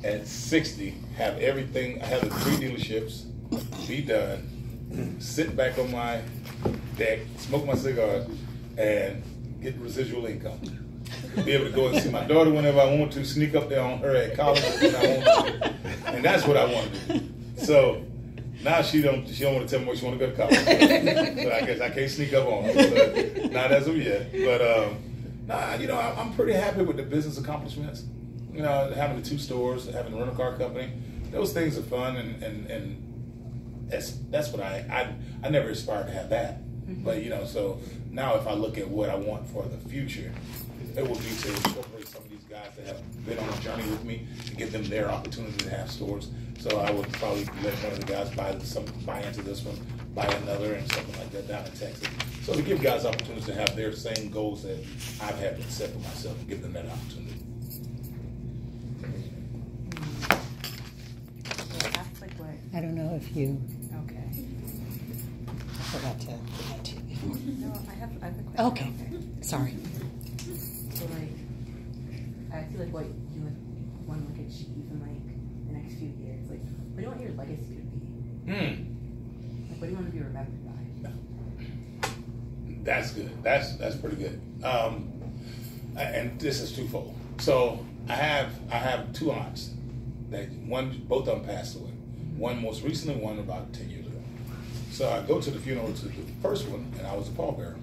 at 60, have everything, I have the 3 dealerships, be done, sit back on my deck, smoke my cigars, and get residual income. Be able to go and see my daughter whenever I want to, sneak up there on her at college when I want to. And that's what I want to do. So now she don't want to tell me where she want to go to college. So I guess I can't sneak up on her. But not as of yet. But I'm pretty happy with the business accomplishments. You know, having the 2 stores, having the rental car company, those things are fun, and that's what I never aspired to have that. Mm-hmm. But you know, so now if I look at what I want for the future, it would be to incorporate some of these guys that have been on a journey with me to give them their opportunity to have stores. So I would probably let one of the guys buy into this one, buy another, and something like that down in Texas. So to give guys opportunities to have their same goals that I've had to set for myself and give them that opportunity. I don't know if you. Okay. I forgot to give that to you before. No, I have a question. Okay. Sorry. So like, I feel like what you would want to look at even like the next few years. Like, what do you want your legacy to be? Like, what do you want to be remembered by? That's good. That's pretty good. And this is twofold. So I have 2 aunts. Both of them passed away. One most recently, one about 10 years ago. So I go to the funeral to the first one, and I was a pallbearer.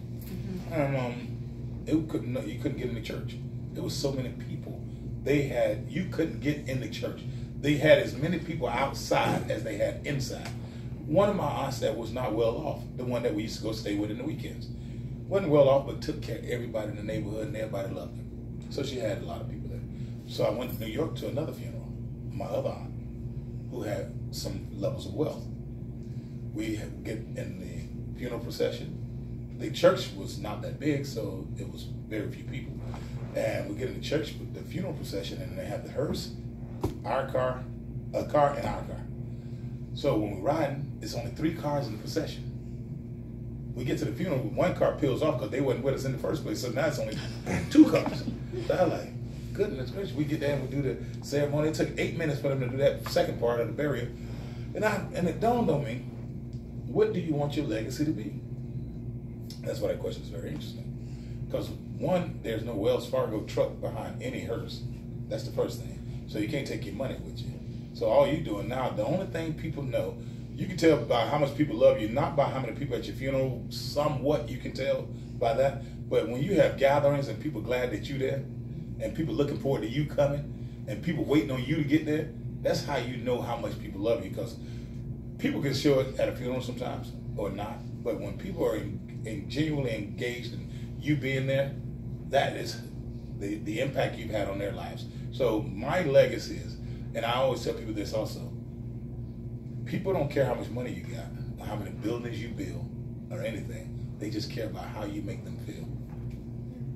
And you couldn't get in the church. There was so many people. You couldn't get in the church. They had as many people outside as they had inside. One of my aunts that was not well off, the one that we used to go stay with in the weekends, wasn't well off, but took care of everybody in the neighborhood, and everybody loved him. So she had a lot of people there. So I went to New York to another funeral, my other aunt, who had some levels of wealth. We get in the funeral procession. The church was not that big, so it was very few people. And we get in the church with the funeral procession, and they have the hearse, our car, a car, and our car. So when we're riding, it's only 3 cars in the procession. We get to the funeral, 1 car peels off because they wasn't with us in the first place, so now it's only 2 cars. So I'm like, goodness gracious, we get there and we do the ceremony. It took 8 minutes for them to do that second part of the burial. And it dawned on me, what do you want your legacy to be? That's why that question is very interesting. Because 1, there's no Wells Fargo truck behind any hearse. That's the first thing. So you can't take your money with you. So all you're doing now, the only thing people know, you can tell by how much people love you, not by how many people at your funeral, somewhat you can tell by that. But when you have gatherings and people glad that you're there, and people looking forward to you coming, and people waiting on you to get there, that's how you know how much people love you. Because people can show it at a funeral sometimes, or not. But when people are genuinely engaged in you being there, that is the impact you've had on their lives. So my legacy is, and I always tell people this also, people don't care how much money you got, or how many buildings you build, or anything. They just care about how you make them feel.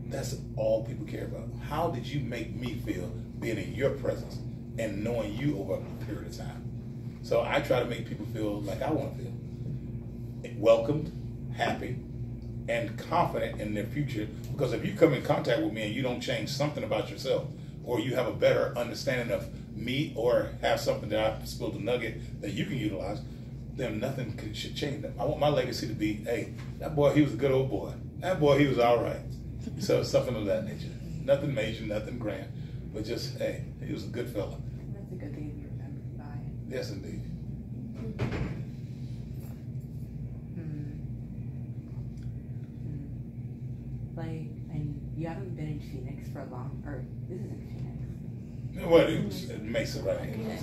That's all people care about. How did you make me feel being in your presence and knowing you over a period of time? So I try to make people feel like I want to feel. Welcomed, happy, and confident in their future. Because if you come in contact with me and you don't change something about yourself, or you have a better understanding of me, or have something that I spilled a nugget that you can utilize, then nothing should change them. I want my legacy to be, hey, that boy, he was a good old boy. That boy, he was all right. So something of that nature. Nothing major, nothing grand, but just, hey, he was a good fella. That's a good thing to be remembered by. Yes, indeed. Like, and you haven't been in Phoenix for a long, or this isn't Phoenix. Well, it makes it right here.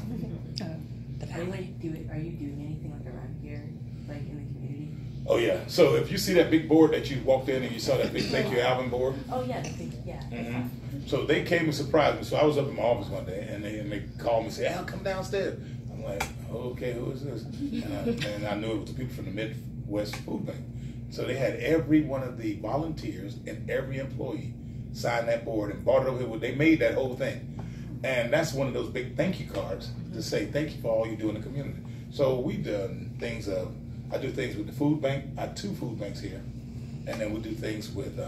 Are you doing anything like around here, like in the community? Oh yeah. So if you see that big board that you walked in and you saw that big thank you album board. Oh yeah, the big, yeah. Mm-hmm. So they came and surprised me. So I was up in my office one day and they called me and said, "Al, come downstairs." I'm like, okay, who is this? And I knew it was the people from the Midwest Food Bank. So they had every one of the volunteers and every employee sign that board and brought it over here. They made that whole thing. And that's one of those big thank you cards to say thank you for all you do in the community. So we've done things I do things with the food bank. I have 2 food banks here. And then we do things with,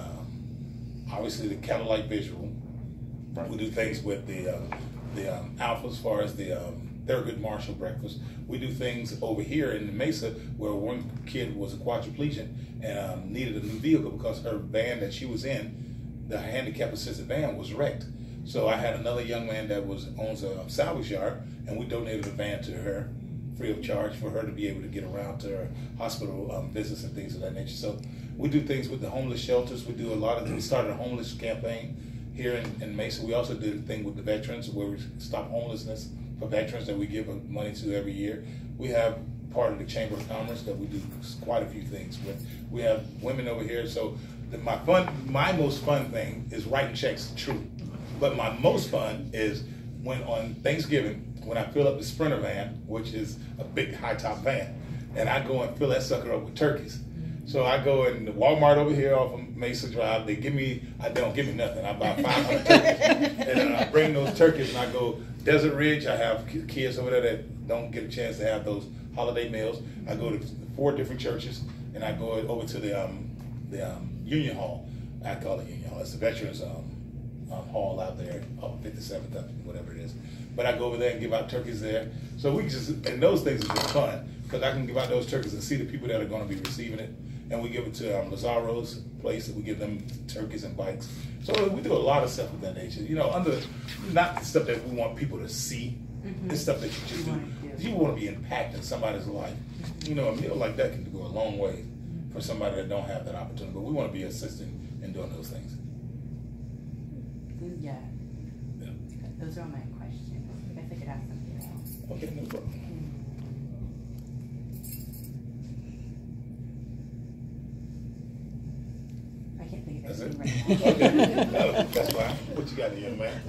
obviously, the Cadillac Visual. We do things with the Alpha as far as the Thurgood Marshall breakfast. We do things over here in the Mesa where one kid was a quadriplegic and needed a new vehicle because her van that she was in, the handicap assisted van, was wrecked. So I had another young man that owns a salvage yard, and we donated a van to her free of charge for her to be able to get around to her hospital visits and things of that nature. So we do things with the homeless shelters. We do a lot of. We started a homeless campaign here in Mesa. We also did a thing with the veterans where we stop homelessness for veterans that we give money to every year. We have part of the Chamber of Commerce that we do quite a few things with. We have women over here. So my most fun thing is writing checks, true. But my most fun is when on Thanksgiving, when I fill up the Sprinter van, which is a big high top van, and I go and fill that sucker up with turkeys. So I go in the Walmart over here off of Mesa Drive. They don't give me nothing. I buy 500 turkeys, and then I bring those turkeys and I go Desert Ridge. I have kids over there that don't get a chance to have those holiday meals. I go to 4 different churches, and I go over to the Union Hall. I call it Union Hall. It's the Veterans Hall out there, 57th, whatever it is. But I go over there and give out turkeys there. So and those things are just fun because I can give out those turkeys and see the people that are going to be receiving it. And we give it to Lazaro's place, and we give them turkeys and bikes. So we do a lot of stuff of that nature. Not the stuff that we want people to see. Mm-hmm. It's stuff that you just do. You want to be impacting somebody's life. Mm-hmm. A meal like that can go a long way for somebody that don't have that opportunity. But we want to be assisting in doing those things. Yeah. Those are all my questions. I guess I could ask something else. Okay, no problem. I can't think of That's anything it? right now. Okay. No, that's fine. What you got here, man?